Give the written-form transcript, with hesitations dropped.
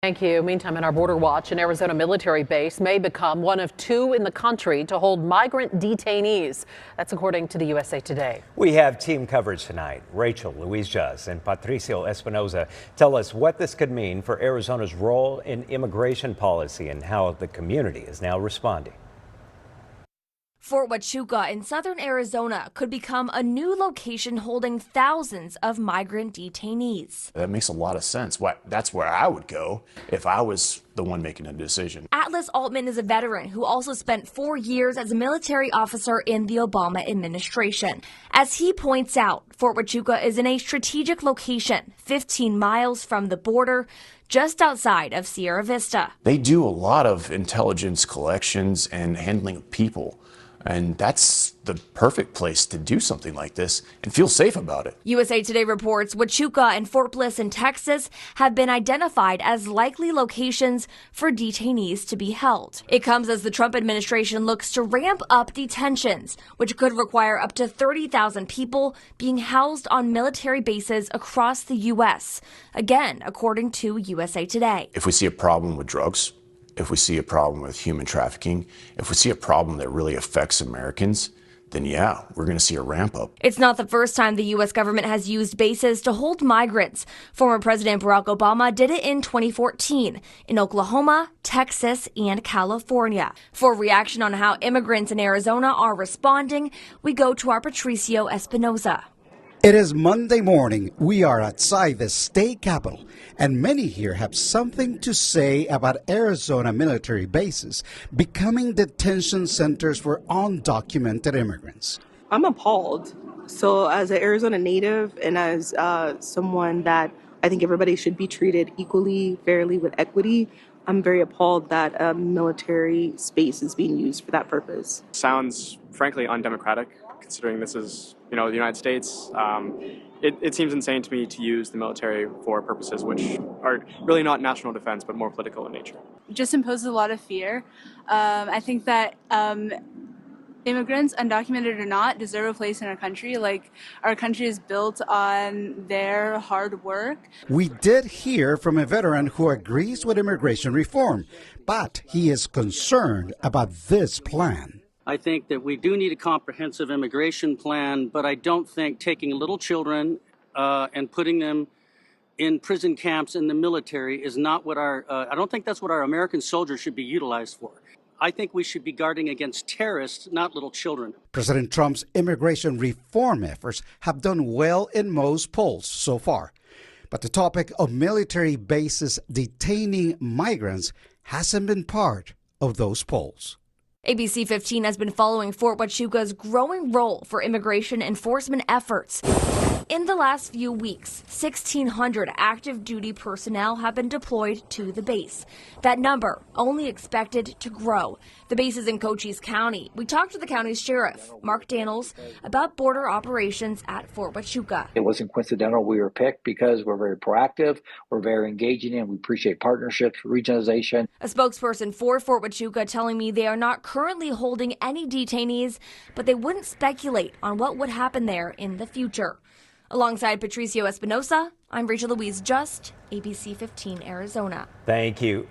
Thank you. Meantime, in our border watch, an Arizona military base may become one of two in the country to hold migrant detainees. That's according to the USA Today. We have team coverage tonight. Rachel, Luis Juz, and Patricio Espinoza tell us what this could mean for Arizona's role in immigration policy and how the community is now responding. Fort Huachuca in southern Arizona could become a new location holding thousands of migrant detainees. That makes a lot of sense. That's where I would go if I was the one making a decision. Atlas Altman is a veteran who also spent 4 years as a military officer in the Obama administration. As he points out, Fort Huachuca is in a strategic location, 15 miles from the border, just outside of Sierra Vista. They do a lot of intelligence collections and handling of people. And that's the perfect place to do something like this and feel safe about it. USA Today reports Huachuca and Fort Bliss in Texas have been identified as likely locations for detainees to be held. It comes as the Trump administration looks to ramp up detentions, which could require up to 30,000 people being housed on military bases across the U.S. Again, according to USA Today. If we see a problem with drugs, if we see a problem with human trafficking, if we see a problem that really affects Americans, then yeah, we're going to see a ramp up. It's not the first time the U.S. government has used bases to hold migrants. Former President Barack Obama did it in 2014 in Oklahoma, Texas, and California. For a reaction on how immigrants in Arizona are responding, we go to our Patricio Espinoza. It is Monday morning. We are outside the state capitol, and many here have something to say about Arizona military bases becoming detention centers for undocumented immigrants. I'm appalled. So as an Arizona native and as someone that I think everybody should be treated equally, fairly, with equity, I'm very appalled that a military space is being used for that purpose. Sounds frankly undemocratic, considering this is, the United States. It seems insane to me to use the military for purposes which are really not national defense, but more political in nature. It just imposes a lot of fear. I think that immigrants, undocumented or not, deserve a place in our country. Like, our country is built on their hard work. We did hear from a veteran who agrees with immigration reform, but he is concerned about this plan. I think that we do need a comprehensive immigration plan, but I don't think taking little children and putting them in prison camps in the military is not what I don't think that's what our American soldiers should be utilized for. I think we should be guarding against terrorists, not little children. President Trump's immigration reform efforts have done well in most polls so far. But the topic of military bases detaining migrants hasn't been part of those polls. ABC 15 has been following Fort Huachuca's growing role for immigration enforcement efforts. In the last few weeks, 1,600 active duty personnel have been deployed to the base. That number only expected to grow. The base is in Cochise County. We talked to the county's sheriff, Mark Daniels, about border operations at Fort Huachuca. It wasn't coincidental we were picked because we're very proactive, we're very engaging, and we appreciate partnerships, regionalization. A spokesperson for Fort Huachuca telling me they are not currently holding any detainees, but they wouldn't speculate on what would happen there in the future. Alongside Patricio Espinoza, I'm Rachel Louise Just, ABC 15 Arizona. Thank you.